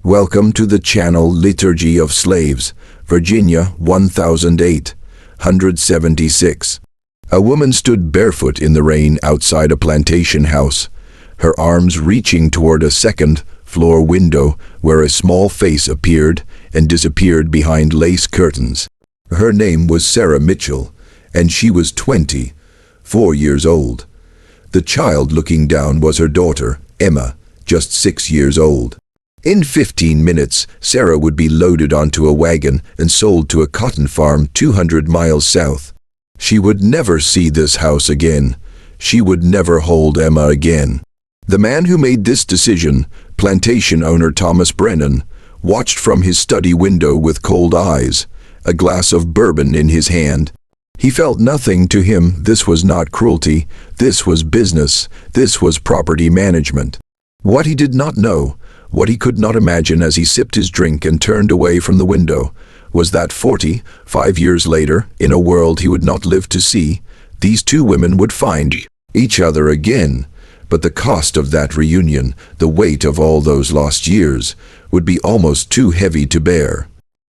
Welcome to the channel Liturgy of Slaves, Virginia 1876. A woman stood barefoot in the rain outside a plantation house, her arms reaching toward a second-floor window where a small face appeared and disappeared behind lace curtains. Her name was Sarah Mitchell, and she was 24 years old. The child looking down was her daughter, Emma, just 6 years old. In 15 minutes, Sarah would be loaded onto a wagon and sold to a cotton farm 200 miles south. She would never see this house again. She would never hold Emma again. The man who made this decision, plantation owner Thomas Brennan, watched from his study window with cold eyes, a glass of bourbon in his hand. He felt nothing. To him, this was not cruelty, this was business, this was property management. What he did not know, what he could not imagine as he sipped his drink and turned away from the window, was that 45 years later, in a world he would not live to see, these two women would find each other again. But the cost of that reunion, the weight of all those lost years, would be almost too heavy to bear.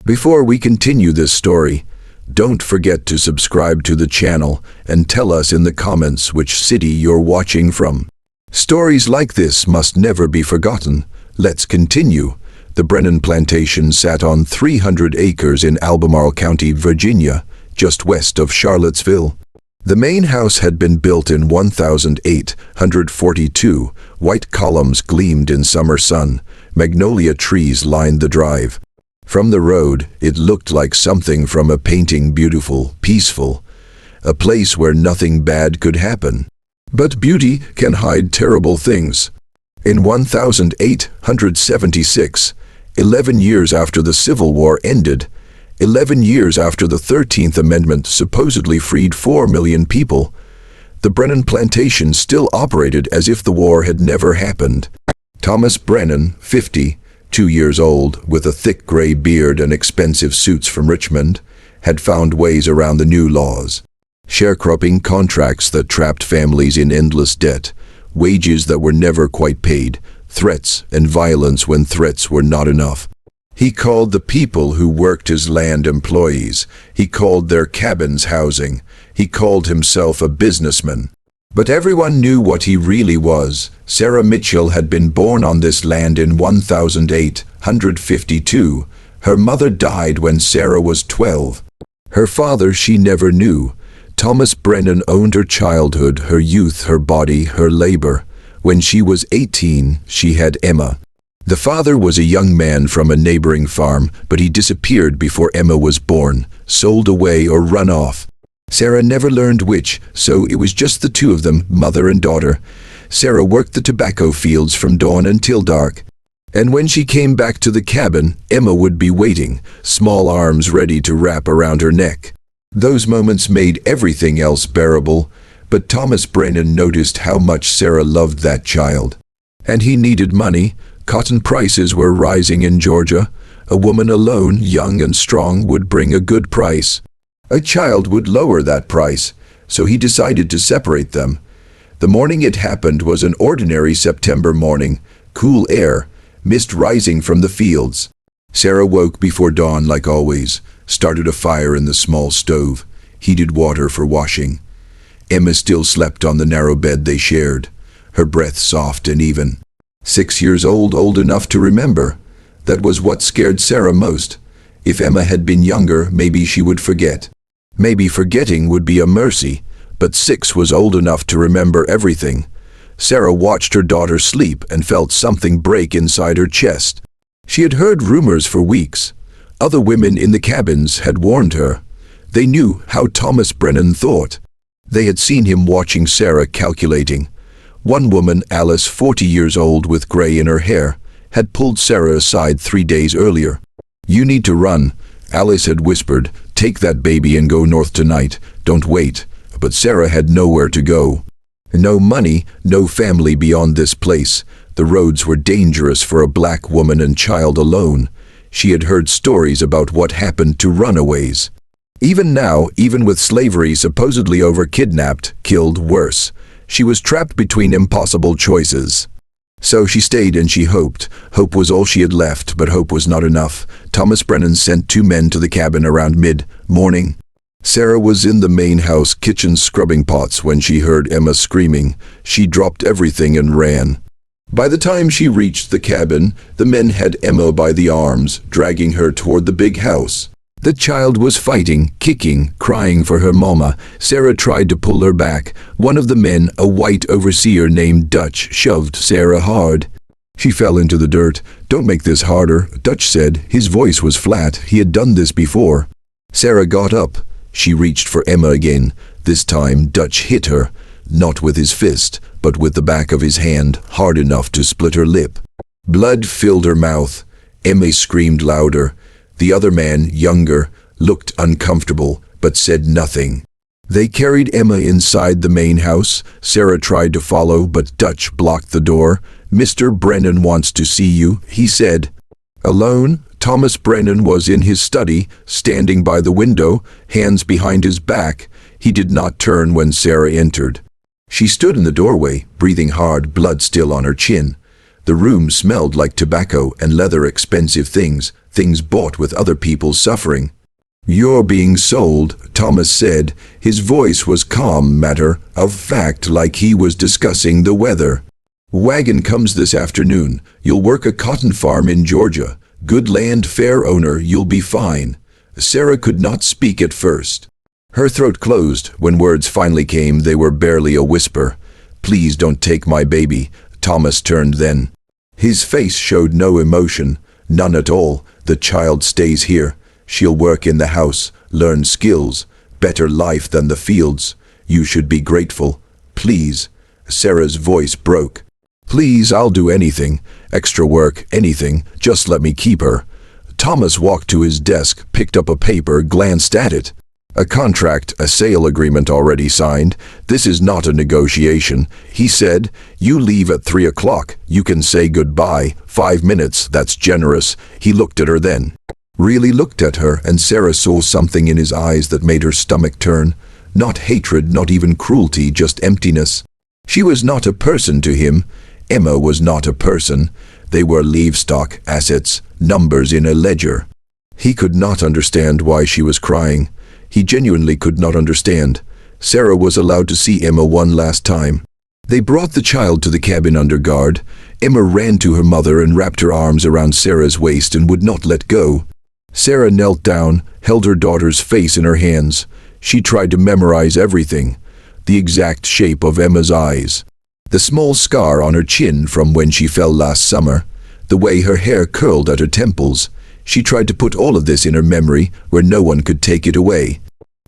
Before we continue this story, don't forget to subscribe to the channel and tell us in the comments which city you're watching from. Stories like this must never be forgotten. Let's continue. The Brennan plantation sat on 300 acres in Albemarle County, Virginia, just west of Charlottesville. The main house had been built in 1842. White columns gleamed in summer sun. Magnolia trees lined the drive. From the road, it looked like something from a painting, beautiful, peaceful, a place where nothing bad could happen. But beauty can hide terrible things. In 1876, 11 years after the Civil War ended, 11 years after the 13th Amendment supposedly freed 4 million people, the Brennan plantation still operated as if the war had never happened. Thomas Brennan, 52 years old, with a thick gray beard and expensive suits from Richmond, had found ways around the new laws. Sharecropping contracts that trapped families in endless debt, wages that were never quite paid, threats and violence when threats were not enough. He called the people who worked his land employees. He called their cabins housing. He called himself a businessman. But everyone knew what he really was. Sarah Mitchell had been born on this land in 1852. Her mother died when Sarah was 12. Her father she never knew. Thomas Brennan owned her childhood, her youth, her body, her labor. When she was 18, she had Emma. The father was a young man from a neighboring farm, but he disappeared before Emma was born, sold away or run off. Sarah never learned which, so it was just the two of them, mother and daughter. Sarah worked the tobacco fields from dawn until dark. And when she came back to the cabin, Emma would be waiting, small arms ready to wrap around her neck. Those moments made everything else bearable, but Thomas Brennan noticed how much Sarah loved that child. And he needed money. Cotton prices were rising in Georgia. A woman alone, young and strong, would bring a good price. A child would lower that price, so he decided to separate them. The morning it happened was an ordinary September morning, cool air, mist rising from the fields. Sarah woke before dawn like always, started a fire in the small stove, heated water for washing. Emma still slept on the narrow bed they shared, her breath soft and even. 6 years old, old enough to remember. That was what scared Sarah most. If Emma had been younger, maybe she would forget. Maybe forgetting would be a mercy, but 6 was old enough to remember everything. Sarah watched her daughter sleep and felt something break inside her chest. She had heard rumors for weeks. Other women in the cabins had warned her. They knew how Thomas Brennan thought. They had seen him watching Sarah, calculating. One woman, Alice, 40 years old with gray in her hair, had pulled Sarah aside 3 days earlier. "You need to run," Alice had whispered. "Take that baby and go north tonight. Don't wait." But Sarah had nowhere to go. No money, no family beyond this place. The roads were dangerous for a black woman and child alone. She had heard stories about what happened to runaways. Even now, even with slavery supposedly over, kidnapped, killed, worse, she was trapped between impossible choices. So she stayed and she hoped. Hope was all she had left, but hope was not enough. Thomas Brennan sent 2 men to the cabin around mid-morning. Sarah was in the main house kitchen scrubbing pots when she heard Emma screaming. She dropped everything and ran. By the time she reached the cabin, the men had Emma by the arms, dragging her toward the big house. The child was fighting, kicking, crying for her mama. Sarah tried to pull her back. One of the men, a white overseer named Dutch, shoved Sarah hard. She fell into the dirt. "Don't make this harder," Dutch said. His voice was flat. He had done this before. Sarah got up. She reached for Emma again. This time Dutch hit her, not with his fist, but with the back of his hand, hard enough to split her lip. Blood filled her mouth. Emma screamed louder. The other man, younger, looked uncomfortable, but said nothing. They carried Emma inside the main house. Sarah tried to follow, but Dutch blocked the door. "Mr. Brennan wants to see you," he said. Alone, Thomas Brennan was in his study, standing by the window, hands behind his back. He did not turn when Sarah entered. She stood in the doorway, breathing hard, blood still on her chin. The room smelled like tobacco and leather, expensive things bought with other people's suffering. "You're being sold," Thomas said. His voice was calm, matter of fact, like he was discussing the weather. "Wagon comes this afternoon. You'll work a cotton farm in Georgia. Good land, fair owner, you'll be fine." Sarah could not speak at first. Her throat closed. When words finally came, they were barely a whisper. "Please don't take my baby." Thomas turned then. His face showed no emotion, none at all. "The child stays here. She'll work in the house, learn skills, better life than the fields. You should be grateful. Please." Sarah's voice broke. "Please, I'll do anything. Extra work, anything. Just let me keep her." Thomas walked to his desk, picked up a paper, glanced at it. "A contract, a sale agreement already signed. This is not a negotiation," he said. "You leave at 3 o'clock. You can say goodbye. 5 minutes, that's generous." He looked at her then. Really looked at her, and Sarah saw something in his eyes that made her stomach turn. Not hatred, not even cruelty, just emptiness. She was not a person to him. Emma was not a person. They were livestock, assets, numbers in a ledger. He could not understand why she was crying. He genuinely could not understand. Sarah was allowed to see Emma one last time. They brought the child to the cabin under guard. Emma ran to her mother and wrapped her arms around Sarah's waist and would not let go. Sarah knelt down, held her daughter's face in her hands. She tried to memorize everything. The exact shape of Emma's eyes. The small scar on her chin from when she fell last summer. The way her hair curled at her temples. She tried to put all of this in her memory where no one could take it away.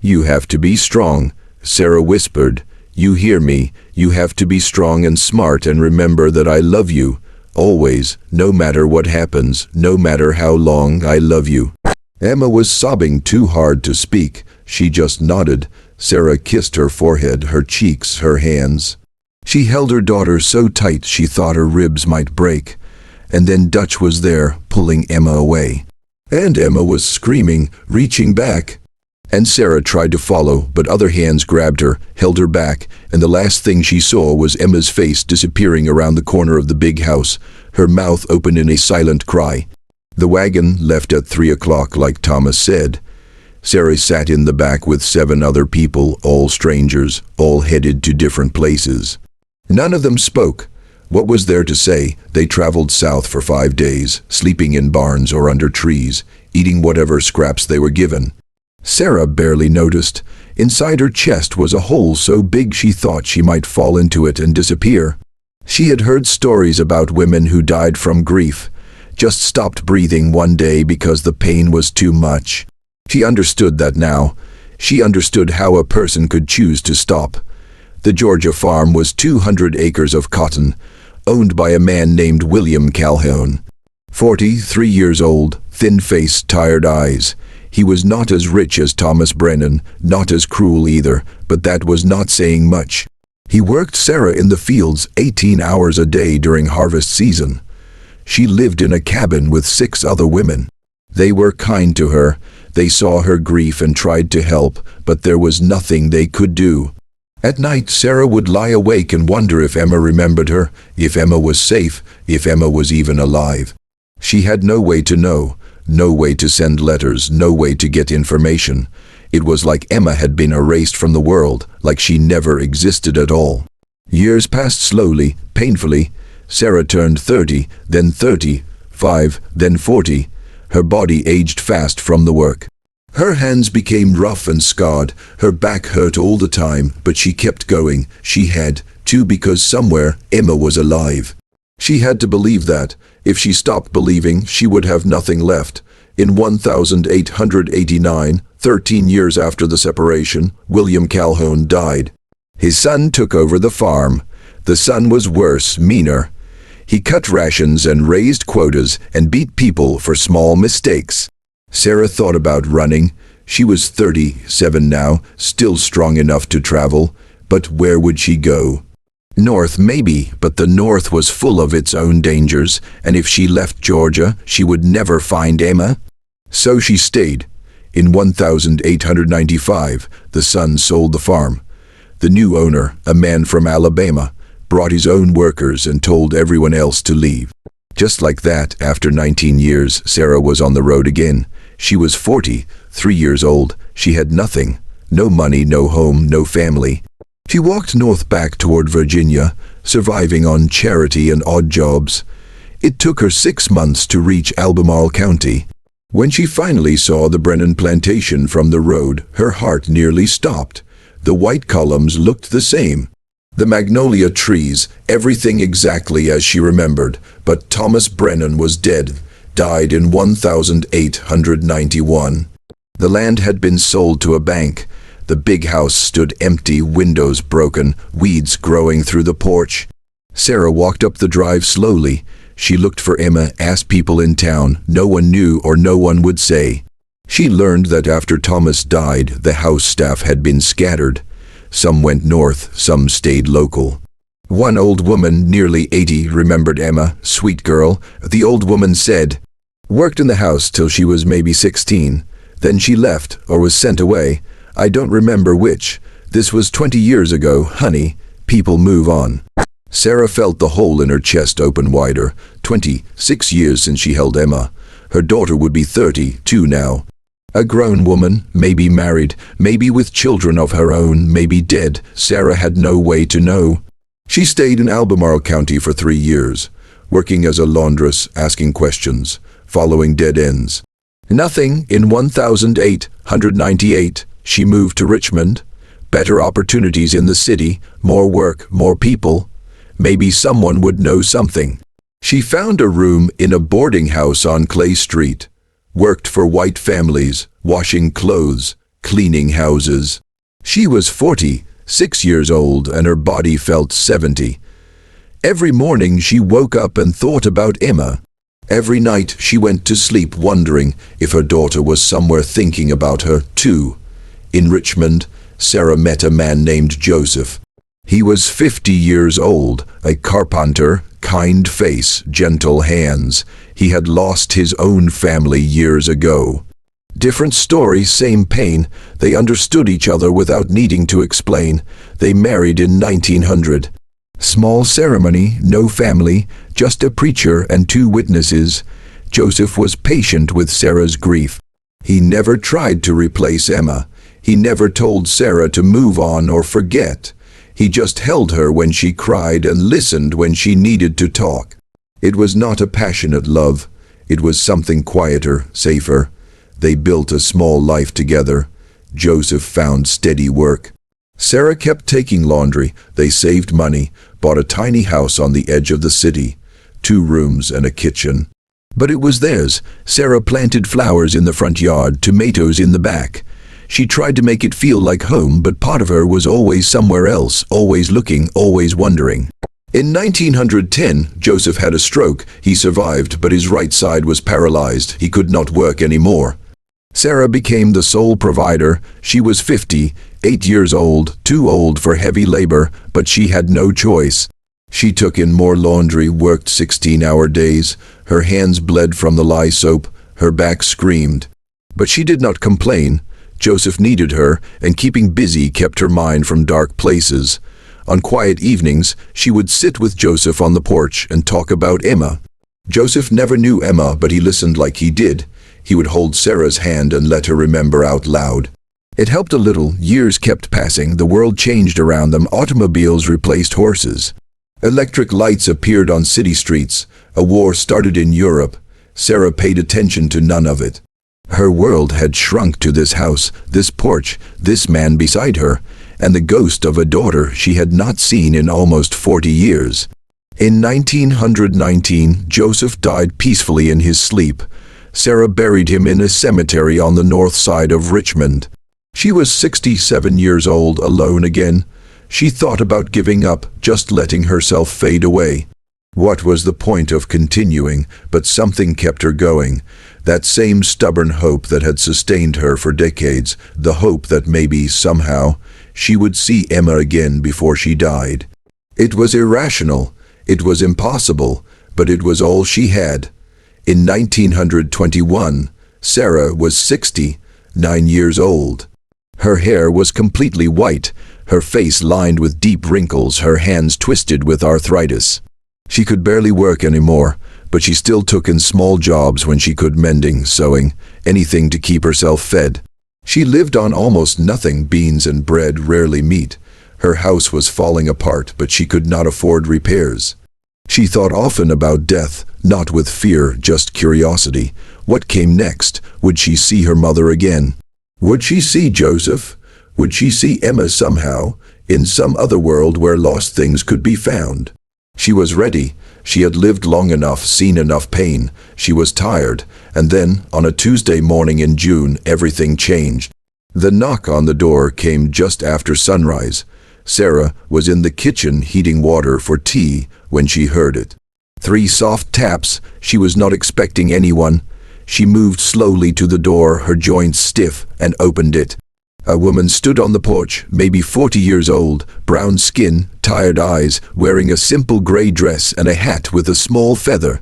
"You have to be strong," Sarah whispered. "You hear me? You have to be strong and smart and remember that I love you. Always, no matter what happens, no matter how long, I love you." Emma was sobbing too hard to speak. She just nodded. Sarah kissed her forehead, her cheeks, her hands. She held her daughter so tight she thought her ribs might break. And then Dutch was there, pulling Emma away. And Emma was screaming, reaching back. And Sarah tried to follow, but other hands grabbed her, held her back, and the last thing she saw was Emma's face disappearing around the corner of the big house, her mouth open in a silent cry. The wagon left at 3 o'clock, like Thomas said. Sarah sat in the back with 7 other people, all strangers, all headed to different places. None of them spoke. What was there to say? They traveled south for 5 days, sleeping in barns or under trees, eating whatever scraps they were given. Sarah barely noticed. Inside her chest was a hole so big she thought she might fall into it and disappear. She had heard stories about women who died from grief, just stopped breathing one day because the pain was too much. She understood that now. She understood how a person could choose to stop. The Georgia farm was 200 acres of cotton, owned by a man named William Calhoun. 43 years old, thin-faced, tired eyes. He was not as rich as Thomas Brennan, not as cruel either, but that was not saying much. He worked Sarah in the fields 18 hours a day during harvest season. She lived in a cabin with 6 other women. They were kind to her. They saw her grief and tried to help, but there was nothing they could do. At night, Sarah would lie awake and wonder if Emma remembered her, if Emma was safe, if Emma was even alive. She had no way to know, no way to send letters, no way to get information. It was like Emma had been erased from the world, like she never existed at all. Years passed slowly, painfully. Sarah turned 30, then 35, then 40. Her body aged fast from the work. Her hands became rough and scarred, her back hurt all the time, but she kept going. She had to, because somewhere Emma was alive. She had to believe that. If she stopped believing, she would have nothing left. In 1889, 13 years after the separation, William Calhoun died. His son took over the farm. The son was worse, meaner. He cut rations and raised quotas and beat people for small mistakes. Sarah thought about running. She was 37 now, still strong enough to travel. But where would she go? North, maybe, but the North was full of its own dangers, and if she left Georgia, she would never find Emma. So she stayed. In 1895, the son sold the farm. The new owner, a man from Alabama, brought his own workers and told everyone else to leave. Just like that, after 19 years, Sarah was on the road again. She was 43 years old. She had nothing. No money, no home, no family. She walked north back toward Virginia, surviving on charity and odd jobs. It took her 6 months to reach Albemarle County. When she finally saw the Brennan Plantation from the road, her heart nearly stopped. The white columns looked the same. The magnolia trees, everything exactly as she remembered. But Thomas Brennan was dead, died in 1891. The land had been sold to a bank. The big house stood empty, windows broken, weeds growing through the porch. Sarah walked up the drive slowly. She looked for Emma, asked people in town. No one knew or no one would say. She learned that after Thomas died, the house staff had been scattered. Some went north, some stayed local. One old woman, nearly 80, remembered Emma, sweet girl. The old woman said, "Worked in the house till she was maybe 16. Then she left or was sent away. I don't remember which. This was 20 years ago, honey. People move on." Sarah felt the hole in her chest open wider. 26 years since she held Emma. Her daughter would be 32 now. A grown woman, maybe married, maybe with children of her own, maybe dead. Sarah had no way to know. She stayed in Albemarle County for 3 years, working as a laundress, asking questions, following dead ends. Nothing. In 1898, she moved to Richmond. Better opportunities in the city, more work, more people. Maybe someone would know something. She found a room in a boarding house on Clay Street. Worked for white families, washing clothes, cleaning houses. She was 46 years old and her body felt 70. Every morning she woke up and thought about Emma. Every night she went to sleep wondering if her daughter was somewhere thinking about her too. In Richmond, Sarah met a man named Joseph. He was 50 years old, a carpenter, kind face, gentle hands. He had lost his own family years ago. Different story, same pain. They understood each other without needing to explain. They married in 1900. Small ceremony, no family, just a preacher and 2 witnesses. Joseph was patient with Sarah's grief. He never tried to replace Emma. He never told Sarah to move on or forget. He just held her when she cried and listened when she needed to talk. It was not a passionate love. It was something quieter, safer. They built a small life together. Joseph found steady work. Sarah kept taking laundry. They saved money, bought a tiny house on the edge of the city, 2 rooms and a kitchen. But it was theirs. Sarah planted flowers in the front yard, tomatoes in the back. She tried to make it feel like home, but part of her was always somewhere else, always looking, always wondering. In 1910, Joseph had a stroke. He survived, but his right side was paralyzed. He could not work anymore. Sarah became the sole provider. She was 58 years old, too old for heavy labor, but she had no choice. She took in more laundry, worked 16-hour days. Her hands bled from the lye soap. Her back screamed. But she did not complain. Joseph needed her, and keeping busy kept her mind from dark places. On quiet evenings, she would sit with Joseph on the porch and talk about Emma. Joseph never knew Emma, but he listened like he did. He would hold Sarah's hand and let her remember out loud. It helped a little. Years kept passing. The world changed around them. Automobiles replaced horses. Electric lights appeared on city streets. A war started in Europe. Sarah paid attention to none of it. Her world had shrunk to this house, this porch, this man beside her, and the ghost of a daughter she had not seen in almost 40 years. In 1919, Joseph died peacefully in his sleep. Sarah buried him in a cemetery on the north side of Richmond. She was 67 years old, alone again. She thought about giving up, just letting herself fade away. What was the point of continuing? But something kept her going. That same stubborn hope that had sustained her for decades, the hope that maybe, somehow, she would see Emma again before she died. It was irrational, it was impossible, but it was all she had. In 1921, Sarah was 69 years old. Her hair was completely white, her face lined with deep wrinkles, her hands twisted with arthritis. She could barely work anymore, but she still took in small jobs when she could, mending, sewing, anything to keep herself fed. She lived on almost nothing, beans and bread, rarely meat. Her house was falling apart, but she could not afford repairs. She thought often about death, not with fear, just curiosity. What came next? Would she see her mother again? Would she see Joseph? Would she see Emma somehow, in some other world where lost things could be found? She was ready. She had lived long enough, seen enough pain. She was tired. And then, on a Tuesday morning in June, everything changed. The knock on the door came just after sunrise. Sarah was in the kitchen heating water for tea when she heard it. 3 soft taps. She was not expecting anyone. She moved slowly to the door, her joints stiff, and opened it. A woman stood on the porch, maybe 40 years old, brown skin, tired eyes, wearing a simple gray dress and a hat with a small feather.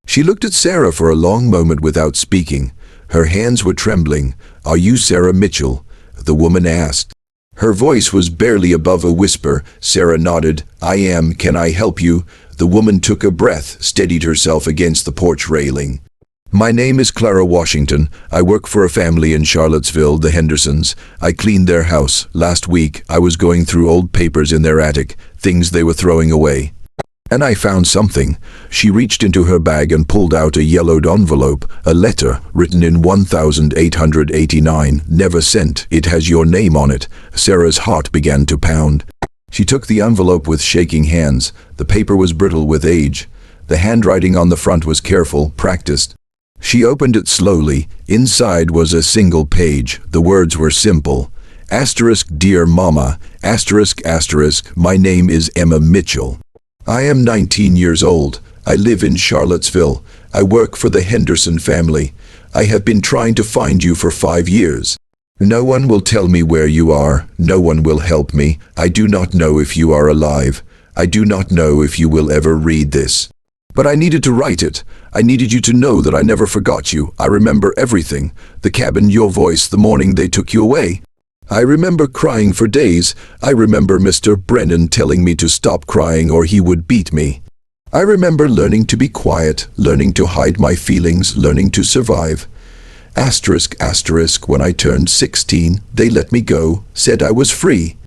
She looked at Sarah for a long moment without speaking. Her hands were trembling. "Are you Sarah Mitchell?" the woman asked. Her voice was barely above a whisper. Sarah nodded. "I am. Can I help you?" The woman took a breath, steadied herself against the porch railing. "My name is Clara Washington. I work for a family in Charlottesville, the Hendersons. I cleaned their house. Last week, I was going through old papers in their attic, things they were throwing away. And I found something." She reached into her bag and pulled out a yellowed envelope, a letter written in 1889, never sent. "It has your name on it." Sarah's heart began to pound. She took the envelope with shaking hands. The paper was brittle with age. The handwriting on the front was careful, practiced. She opened it slowly. Inside was a single page. The words were simple. "Dear Mama, my name is Emma Mitchell. I am 19 years old. I live in Charlottesville. I work for the Henderson family. I have been trying to find you for 5 years. No one will tell me where you are. No one will help me. I do not know if you are alive. I do not know if you will ever read this. But I needed to write it. I needed you to know that I never forgot you. I remember everything. The cabin, your voice, the morning they took you away. I remember crying for days. I remember Mr. Brennan telling me to stop crying or he would beat me. I remember learning to be quiet, learning to hide my feelings, learning to survive. When I turned 16, they let me go, said I was free.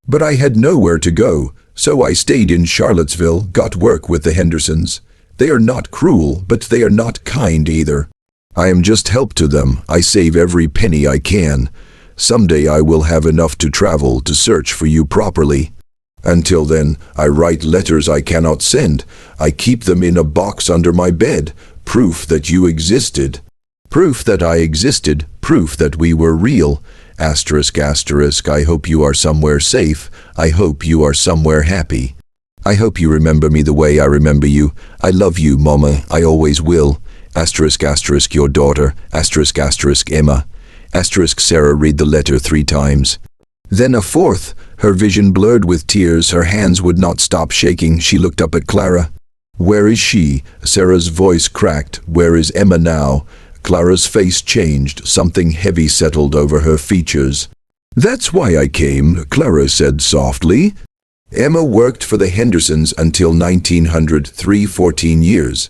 But I had nowhere to go, so I stayed in Charlottesville, got work with the Hendersons. They are not cruel, but they are not kind either. I am just help to them. I save every penny I can. Someday I will have enough to travel to search for you properly. Until then, I write letters I cannot send. I keep them in a box under my bed. Proof that you existed. Proof that I existed. Proof that we were real. I hope you are somewhere safe. I hope you are somewhere happy. I hope you remember me the way I remember you. I love you, Mama. I always will. Your daughter. Emma. Sarah read the letter 3 times. Then a 4th. Her vision blurred with tears. Her hands would not stop shaking. She looked up at Clara. "Where is she?" Sarah's voice cracked. "Where is Emma now?" Clara's face changed. Something heavy settled over her features. "That's why I came," Clara said softly. "Emma worked for the Hendersons until 1903, 14 years.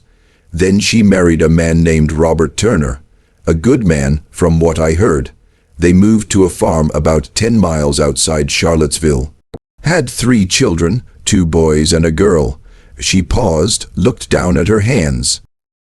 Then she married a man named Robert Turner. A good man, from what I heard. They moved to a farm about 10 miles outside Charlottesville. Had 3 children, 2 boys and a girl." She paused, looked down at her hands.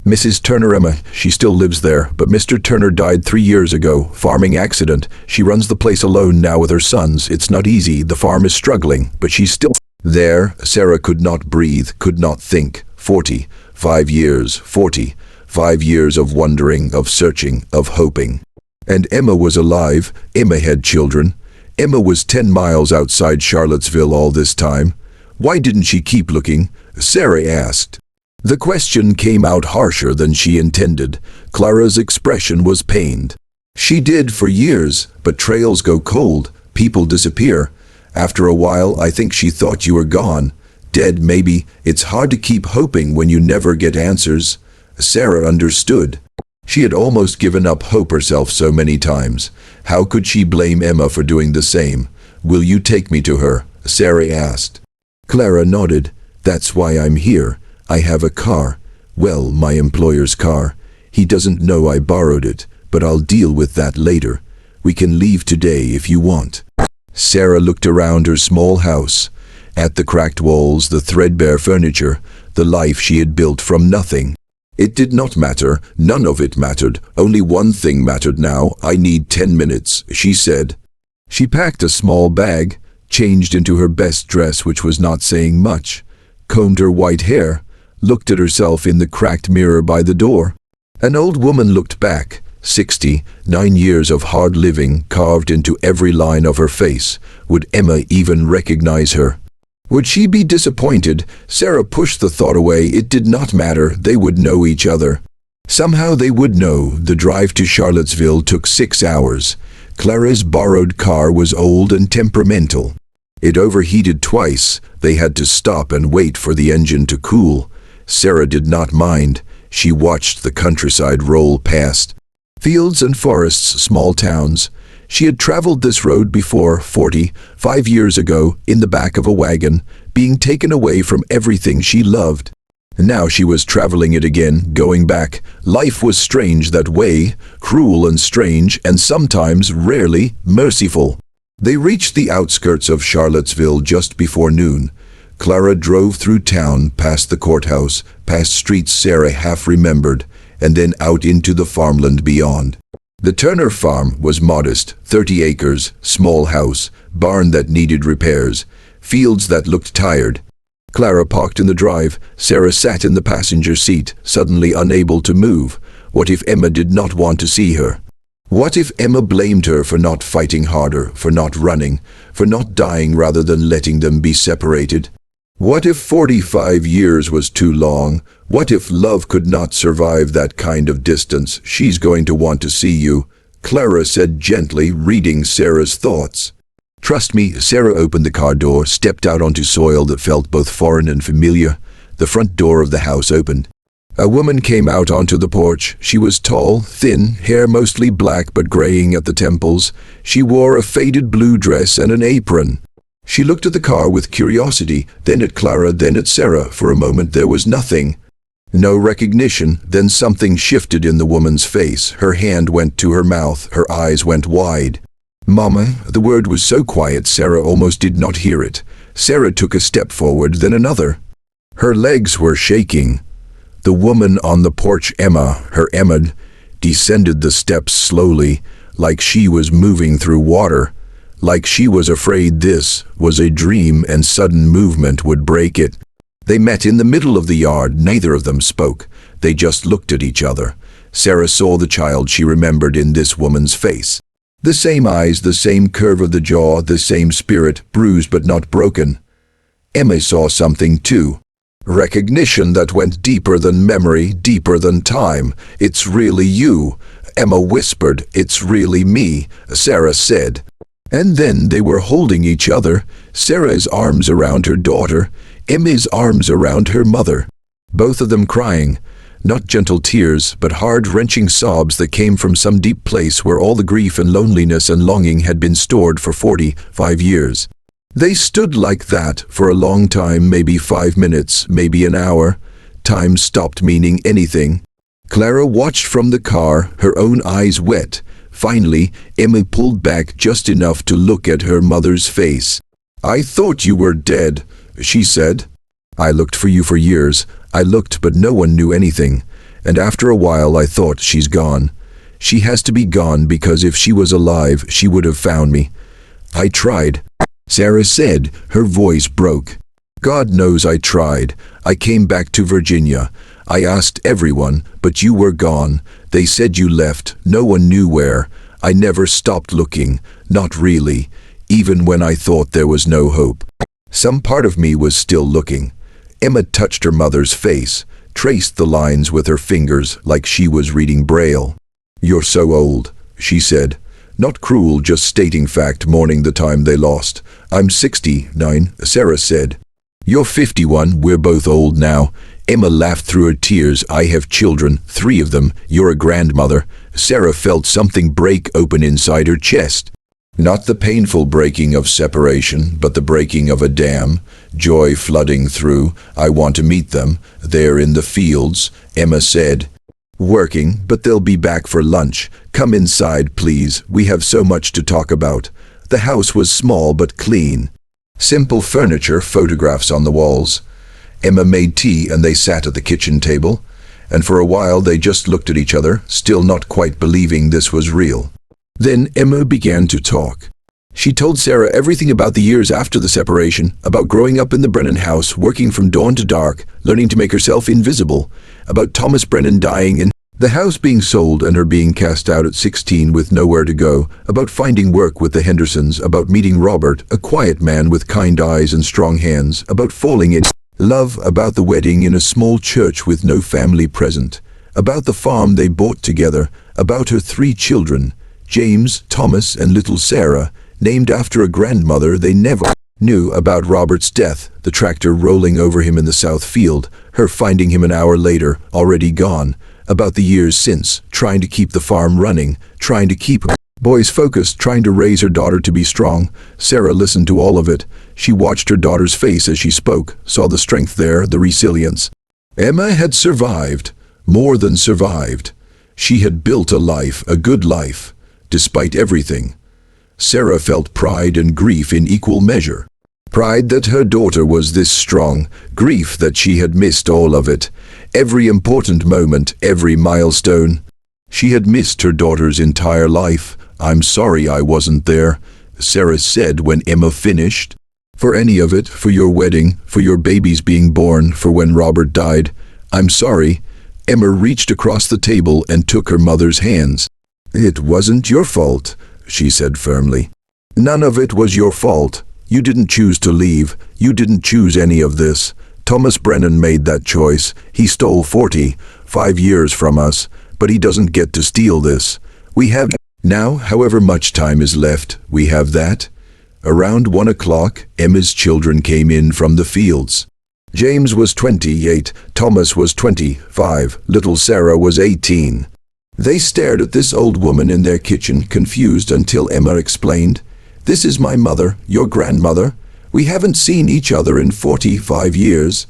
"Mrs. Turner, Emma, she still lives there, but Mr. Turner died 3 years ago, farming accident. She runs the place alone now with her sons. It's not easy, the farm is struggling, but she's still there." Sarah could not breathe, could not think. 45 years, 45 years of wondering, of searching, of hoping. And Emma was alive. Emma had children. Emma was 10 miles outside Charlottesville all this time. Why didn't she keep looking? Sarah asked. The question came out harsher than she intended. Clara's expression was pained. "She did for years, but trails go cold. People disappear. After a while, I think she thought you were gone. Dead, maybe. It's hard to keep hoping when you never get answers." Sarah understood. She had almost given up hope herself so many times. How could she blame Emma for doing the same? "Will you take me to her?" Sarah asked. Clara nodded. "That's why I'm here. I have a car. Well, my employer's car. He doesn't know I borrowed it, but I'll deal with that later. We can leave today if you want." Sarah looked around her small house. At the cracked walls, the threadbare furniture, the life she had built from nothing. It did not matter. None of it mattered. Only one thing mattered now. "I need 10 minutes, she said. She packed a small bag, changed into her best dress, which was not saying much, combed her white hair, looked at herself in the cracked mirror by the door. An old woman looked back, 60, 9 years of hard living carved into every line of her face. Would Emma even recognize her? Would she be disappointed? Sarah pushed the thought away. It did not matter. They would know each other. Somehow they would know. The drive to Charlottesville took 6 hours. Clara's borrowed car was old and temperamental. It overheated twice. They had to stop and wait for the engine to cool. Sarah did not mind. She watched the countryside roll past. Fields and forests, small towns. She had traveled this road before, 45 years ago, in the back of a wagon, being taken away from everything she loved. Now she was traveling it again, going back. Life was strange that way, cruel and strange, and sometimes, rarely, merciful. They reached the outskirts of Charlottesville just before noon. Clara drove through town, past the courthouse, past streets Sarah half remembered, and then out into the farmland beyond. The Turner farm was modest, 30 acres, small house, barn that needed repairs, fields that looked tired. Clara parked in the drive. Sarah sat in the passenger seat, suddenly unable to move. What if Emma did not want to see her? What if Emma blamed her for not fighting harder, for not running, for not dying rather than letting them be separated? What if 45 years was too long? What if love could not survive that kind of distance? "She's going to want to see you," Clara said gently, reading Sarah's thoughts. "Trust me." Sarah opened the car door, stepped out onto soil that felt both foreign and familiar. The front door of the house opened. A woman came out onto the porch. She was tall, thin, hair mostly black but graying at the temples. She wore a faded blue dress and an apron. She looked at the car with curiosity, then at Clara, then at Sarah. For a moment there was nothing. No recognition. Then something shifted in the woman's face. Her hand went to her mouth. Her eyes went wide. "Mama," the word was so quiet Sarah almost did not hear it. Sarah took a step forward, then another. Her legs were shaking. The woman on the porch, Emma, her Emma, descended the steps slowly, like she was moving through water, like she was afraid this was a dream and sudden movement would break it. They met in the middle of the yard. Neither of them spoke. They just looked at each other. Sarah saw the child she remembered in this woman's face. The same eyes, the same curve of the jaw, the same spirit, bruised but not broken. Emma saw something too. Recognition that went deeper than memory, deeper than time. "It's really you," Emma whispered. "It's really me," Sarah said. And then they were holding each other, Sarah's arms around her daughter, Emma's arms around her mother. Both of them crying. Not gentle tears, but hard-wrenching sobs that came from some deep place where all the grief and loneliness and longing had been stored for 45 years. They stood like that for a long time, maybe 5 minutes, maybe an hour. Time stopped meaning anything. Clara watched from the car, her own eyes wet. Finally, Emma pulled back just enough to look at her mother's face. "I thought you were dead," she said. "I looked for you for years. I looked, but no one knew anything. And after a while I thought, she's gone. She has to be gone because if she was alive, she would have found me. I tried," Sarah said, her voice broke. "God knows I tried. I came back to Virginia. I asked everyone, but you were gone. They said you left. No one knew where. I never stopped looking. Not really. Even when I thought there was no hope. Some part of me was still looking." Emma touched her mother's face, traced the lines with her fingers like she was reading Braille. "You're so old," she said. "Not cruel, just stating fact, mourning the time they lost." "I'm 69, Sarah said. "You're 51, we're both old now." Emma laughed through her tears. "I have children, 3 of them. You're a grandmother." Sarah felt something break open inside her chest. Not the painful breaking of separation, but the breaking of a dam, joy flooding through. "I want to meet them. They're in the fields," Emma said. "Working, but they'll be back for lunch. Come inside, please. We have so much to talk about." The house was small but clean. Simple furniture, photographs on the walls. Emma made tea and they sat at the kitchen table. And for a while they just looked at each other, still not quite believing this was real. Then Emma began to talk. She told Sarah everything about the years after the separation, about growing up in the Brennan house, working from dawn to dark, learning to make herself invisible, about Thomas Brennan dying and the house being sold and her being cast out at 16 with nowhere to go, about finding work with the Hendersons, about meeting Robert, a quiet man with kind eyes and strong hands, about falling in love, about the wedding in a small church with no family present, about the farm they bought together, about her 3 children, James, Thomas, and little Sarah, named after a grandmother they never knew, about Robert's death, the tractor rolling over him in the south field, her finding him an hour later, already gone, about the years since, trying to keep the farm running, trying to keep boys focused, trying to raise her daughter to be strong. Sarah listened to all of it. She watched her daughter's face as she spoke, saw the strength there, the resilience. Emma had survived, more than survived. She had built a life, a good life. Despite everything, Sarah felt pride and grief in equal measure. Pride that her daughter was this strong, grief that she had missed all of it, every important moment, every milestone. She had missed her daughter's entire life. "I'm sorry I wasn't there," Sarah said when Emma finished. "For any of it, for your wedding, for your babies being born, for when Robert died. I'm sorry." Emma reached across the table and took her mother's hands. "It wasn't your fault," she said firmly. "None of it was your fault. You didn't choose to leave. You didn't choose any of this. Thomas Brennan made that choice. He stole 45 years from us, but he doesn't get to steal this. We have now, however much time is left, we have that." Around 1 o'clock, Emma's children came in from the fields. James was 28, Thomas was 25, little Sarah was 18. They stared at this old woman in their kitchen, confused, until Emma explained, "This is my mother, your grandmother. We haven't seen each other in 45 years.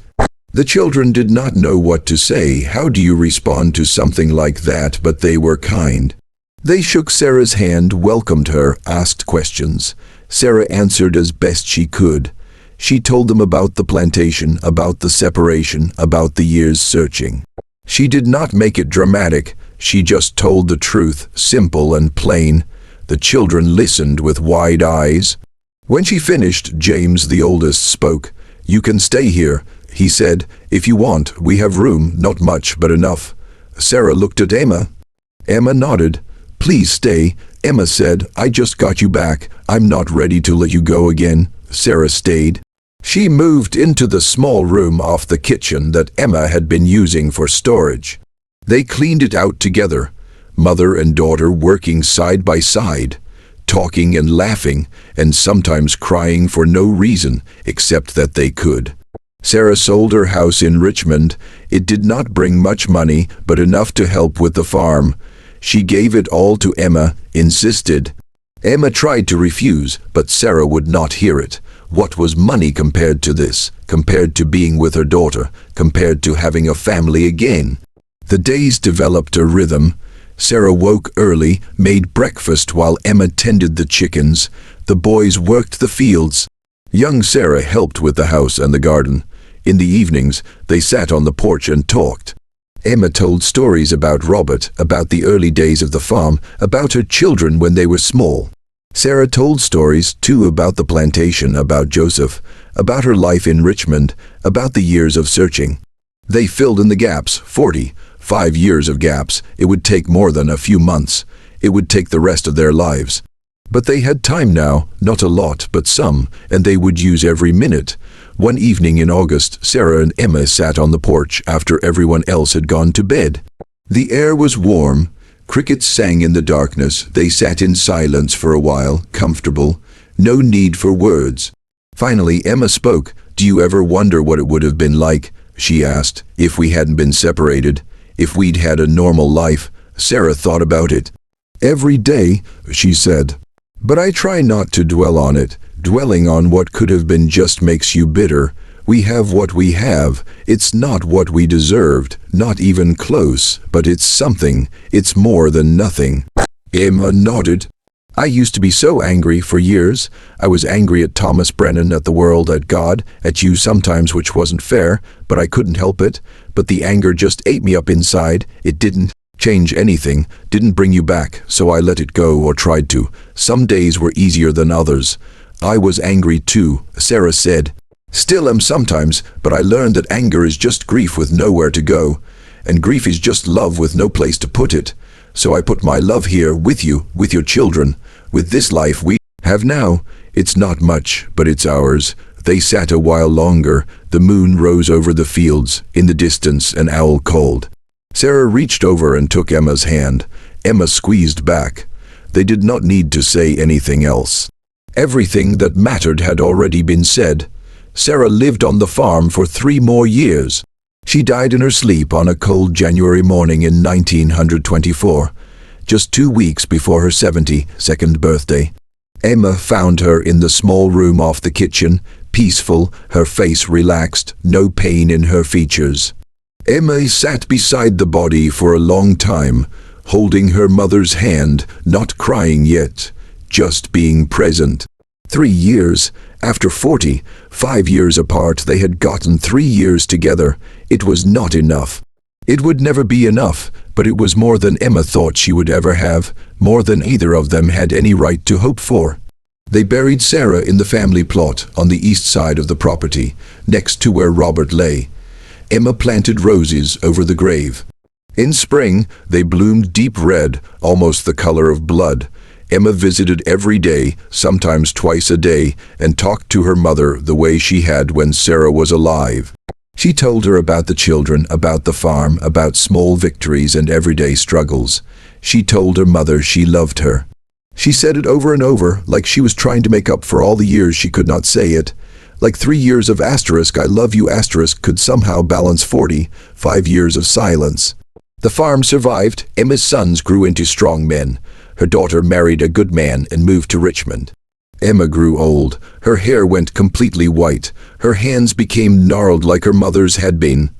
The children did not know what to say. How do you respond to something like that? But they were kind. They shook Sarah's hand, welcomed her, asked questions. Sarah answered as best she could. She told them about the plantation, about the separation, about the years searching. She did not make it dramatic. She just told the truth, simple and plain. The children listened with wide eyes. When she finished, James, the oldest, spoke. "You can stay here," he said. "If you want, we have room, not much, but enough." Sarah looked at Emma. Emma nodded. "Please stay," Emma said. "I just got you back. I'm not ready to let you go again." Sarah stayed. She moved into the small room off the kitchen that Emma had been using for storage. They cleaned it out together, mother and daughter working side by side, talking and laughing, and sometimes crying for no reason except that they could. Sarah sold her house in Richmond. It did not bring much money, but enough to help with the farm. She gave it all to Emma, insisted. Emma tried to refuse, but Sarah would not hear it. What was money compared to this, compared to being with her daughter, compared to having a family again? The days developed a rhythm. Sarah woke early, made breakfast while Emma tended the chickens. The boys worked the fields. Young Sarah helped with the house and the garden. In the evenings, they sat on the porch and talked. Emma told stories about Robert, about the early days of the farm, about her children when they were small. Sarah told stories, too, about the plantation, about Joseph, about her life in Richmond, about the years of searching. They filled in the gaps, 5 years of gaps. It would take more than a few months. It would take the rest of their lives. But they had time now, not a lot, but some, and they would use every minute. One evening in August, Sarah and Emma sat on the porch after everyone else had gone to bed. The air was warm. Crickets sang in the darkness. They sat in silence for a while, comfortable. No need for words. Finally, Emma spoke. "Do you ever wonder what it would have been like," she asked, "if we hadn't been separated? If we'd had a normal life?" Sarah thought about it. "Every day," she said. "But I try not to dwell on it. Dwelling on what could have been just makes you bitter. We have what we have. It's not what we deserved, not even close, but it's something. It's more than nothing." Emma nodded. "I used to be so angry for years. I was angry at Thomas Brennan, at the world, at God, at you sometimes, which wasn't fair, but I couldn't help it. But the anger just ate me up inside. It didn't change anything, didn't bring you back, so I let it go, or tried to. Some days were easier than others. I was angry too," Sarah said. "Still am sometimes, but I learned that anger is just grief with nowhere to go, and grief is just love with no place to put it. So I put my love here with you, with your children, with this life we have now. It's not much, but it's ours." They sat a while longer. The moon rose over the fields. In the distance, an owl called. Sarah reached over and took Emma's hand. Emma squeezed back. They did not need to say anything else. Everything that mattered had already been said. Sarah lived on the farm for 3 more years. She died in her sleep on a cold January morning in 1924, just 2 weeks before her 72nd birthday. Emma found her in the small room off the kitchen, peaceful, her face relaxed, no pain in her features. Emma sat beside the body for a long time, holding her mother's hand, not crying yet, just being present. 3 years, after 5 years apart, they had gotten 3 years together. It was not enough. It would never be enough, but it was more than Emma thought she would ever have, more than either of them had any right to hope for. They buried Sarah in the family plot on the east side of the property, next to where Robert lay. Emma planted roses over the grave. In spring, they bloomed deep red, almost the color of blood. Emma visited every day, sometimes twice a day, and talked to her mother the way she had when Sarah was alive. She told her about the children, about the farm, about small victories and everyday struggles. She told her mother she loved her. She said it over and over, like she was trying to make up for all the years she could not say it. Like 3 years of asterisk, I love you asterisk, could somehow balance 5 years of silence. The farm survived. Emma's sons grew into strong men. Her daughter married a good man and moved to Richmond. Emma grew old. Her hair went completely white. Her hands became gnarled like her mother's had been.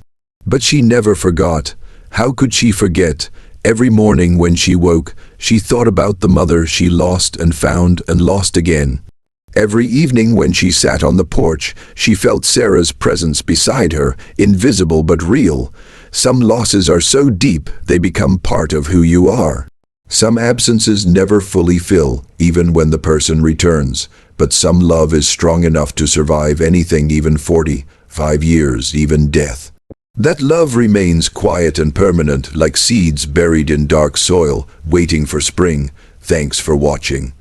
But she never forgot. How could she forget? Every morning when she woke, she thought about the mother she lost and found and lost again. Every evening when she sat on the porch, she felt Sarah's presence beside her, invisible but real. Some losses are so deep, they become part of who you are. Some absences never fully fill, even when the person returns. But some love is strong enough to survive anything, even 5 years, even death. That love remains quiet and permanent, like seeds buried in dark soil, waiting for spring. Thanks for watching.